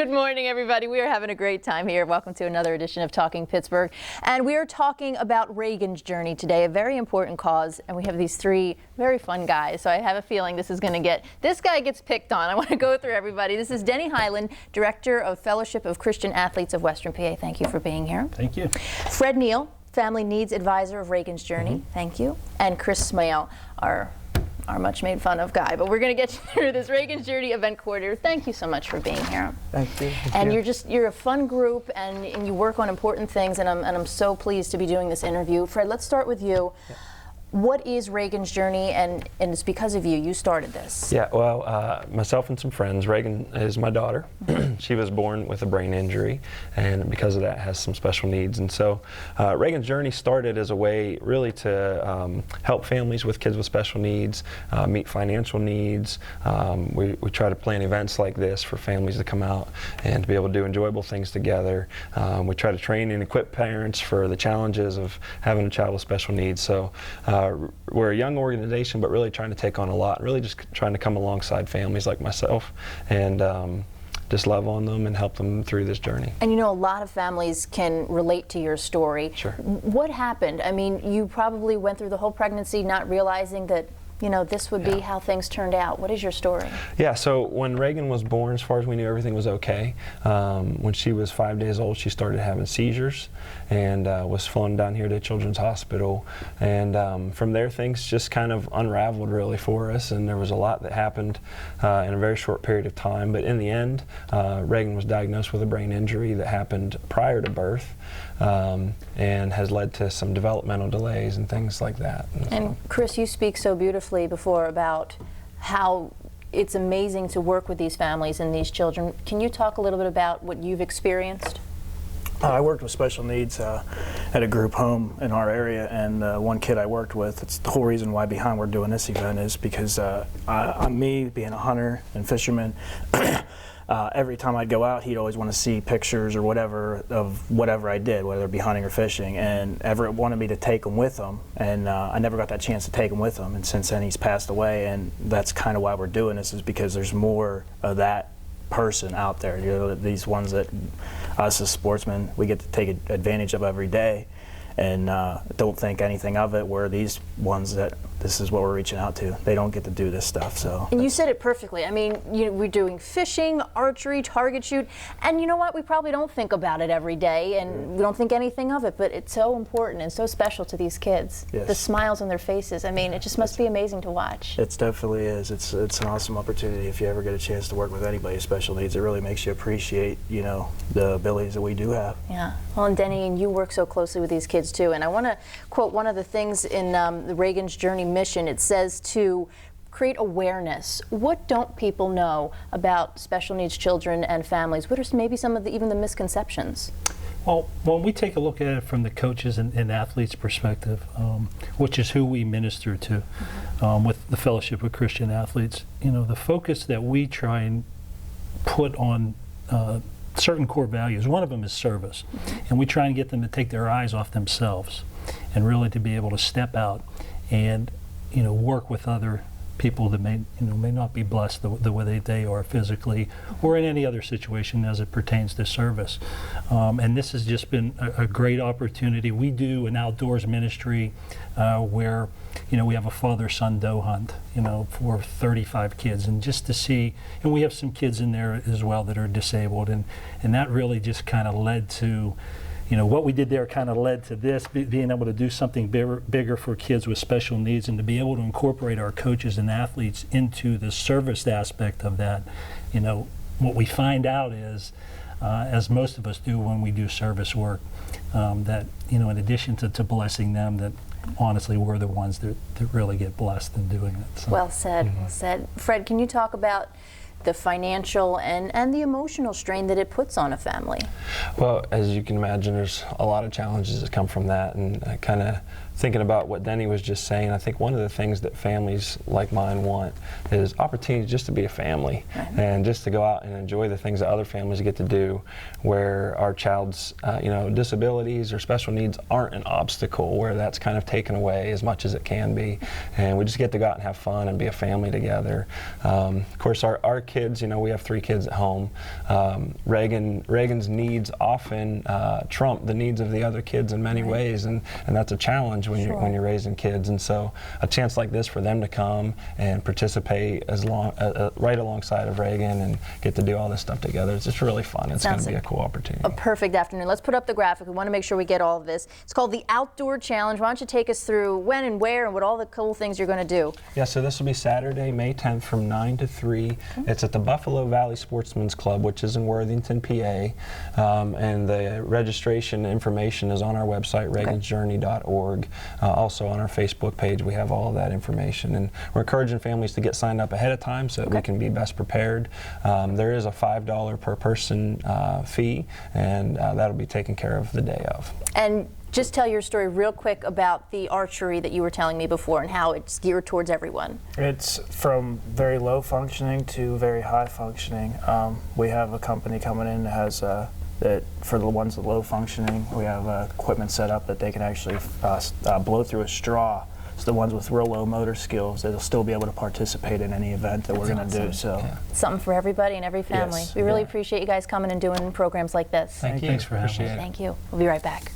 Good morning, everybody. We are having a great time here. Welcome to another edition of Talking Pittsburgh. And we are talking about Reagan's journey today, a very important cause. And we have these three very fun guys. So I have a feeling this is going to this guy gets picked on. I want to go through everybody. This is Denny Highland, Director of Fellowship of Christian Athletes of Western PA. Thank you for being here. Thank you. Fred Neal, Family Needs Advisor of Reagan's Journey. Thank you. And Chris Smale, our much made fun of guy, but we're going to get you through this Reagan's Journey event coordinator. Thank you so much for being here. Thank you. And you're a fun group, and you work on important things, and I'm so pleased to be doing this interview. Fred, let's start with you. Yeah. What is Reagan's Journey, and it's because of you. You started this. Yeah, well, myself and some friends. Reagan is my daughter. She was born with a brain injury, and because of that has some special needs. And so Reagan's Journey started as a way really to help families with kids with special needs, meet financial needs. We try to plan events like this for families to come out and to be able to do enjoyable things together. We try to train and equip parents for the challenges of having a child with special needs. So we're a young organization, but really trying to take on a lot, really just trying to come alongside families like myself and just love on them and help them through this journey. And you know, a lot of families can relate to your story. Sure. What happened? I mean, you probably went through the whole pregnancy not realizing that, you know, this would be how things turned out. What is your story? Yeah, so when Reagan was born, as far as we knew, everything was okay. When she was 5 days old, she started having seizures and was flown down here to Children's Hospital. And from there, things just kind of unraveled really for us, and there was a lot that happened in a very short period of time. But in the end, Reagan was diagnosed with a brain injury that happened prior to birth and has led to some developmental delays and things like that. And Chris, you speak so beautifully before about how it's amazing to work with these families and these children. Can you talk a little bit about what you've experienced? I worked with special needs at a group home in our area, and one kid I worked with, it's the whole reason why behind we're doing this event is because me being a hunter and fisherman, every time I'd go out, he'd always want to see pictures or whatever of whatever I did, whether it be hunting or fishing, and Everett wanted me to take him with him, and I never got that chance to take him with him, and since then he's passed away, and that's kind of why we're doing this, is because there's more of that person out there. You know, these ones that us as sportsmen, we get to take advantage of every day, and don't think anything of it, where these ones that this is what we're reaching out to, they don't get to do this stuff. So. And you said it perfectly. I mean, we're doing fishing, archery, target shoot, and you know what? We probably don't think about it every day, and we don't think anything of it, but it's so important and so special to these kids. Yes. The smiles on their faces. I mean, it just must be amazing to watch. It definitely is. It's an awesome opportunity if you ever get a chance to work with anybody with special needs. It really makes you appreciate, you know, the abilities that we do have. Yeah. Well, and Denny, and you work so closely with these kids too, and I want to quote one of the things in the Reagan's Journey mission. It says to create awareness. What don't people know about special needs children and families? What are maybe some of even the misconceptions? Well, when we take a look at it from the coaches and athletes' perspective, which is who we minister to with the Fellowship of Christian Athletes, you know, the focus that we try and put on certain core values. One of them is service, and we try and get them to take their eyes off themselves and really to be able to step out and, you know, work with other people that may not be blessed the way they are physically or in any other situation as it pertains to service. And this has just been a great opportunity. We do an outdoors ministry where, you know, we have a father-son doe hunt, you know, for 35 kids, and just to see, and we have some kids in there as well that are disabled, and that really just kind of led to, you know, what we did there kind of led to this, being able to do something bigger for kids with special needs, and to be able to incorporate our coaches and athletes into the service aspect of that. You know, what we find out is, as most of us do when we do service work, that, you know, in addition to blessing them, that honestly we're the ones that really get blessed in doing it. So. Well said, well said. Fred, can you talk about the financial and the emotional strain that it puts on a family? Well, as you can imagine, there's a lot of challenges that come from that, and kind of thinking about what Denny was just saying, I think one of the things that families like mine want is opportunity just to be a family, and just to go out and enjoy the things that other families get to do, where our child's you know, disabilities or special needs aren't an obstacle, where that's kind of taken away as much as it can be, and we just get to go out and have fun and be a family together. Of course, our kids, you know, we have 3 kids at home. Reagan's needs often trump the needs of the other kids in many ways, and that's a challenge when you're raising kids. And so a chance like this for them to come and participate right alongside of Reagan and get to do all this stuff together, it's just really fun. It's going to be a cool opportunity. A perfect afternoon. Let's put up the graphic. We want to make sure we get all of this. It's called the Outdoor Challenge. Why don't you take us through when and where and what all the cool things you're going to do? Yeah, so this will be Saturday, May 10th from 9 to 3. It's at the Buffalo Valley Sportsman's Club, which is in Worthington, PA. And the registration information is on our website, reagansjourney.org. Also on our Facebook page, we have all of that information. And we're encouraging families to get signed up ahead of time so that we can be best prepared. There is a $5 per person fee, and that'll be taken care of the day of. And just tell your story real quick about the archery that you were telling me before and how it's geared towards everyone. It's from very low functioning to very high functioning. We have a company coming in that has that for the ones that are low functioning, we have equipment set up that they can actually blow through a straw. So the ones with real low motor skills, they'll still be able to participate in any event that we're going to do. So something for everybody and every family. Yes. We really appreciate you guys coming and doing programs like this. Thank you. Thanks for having us. Appreciate it. Thank you. We'll be right back.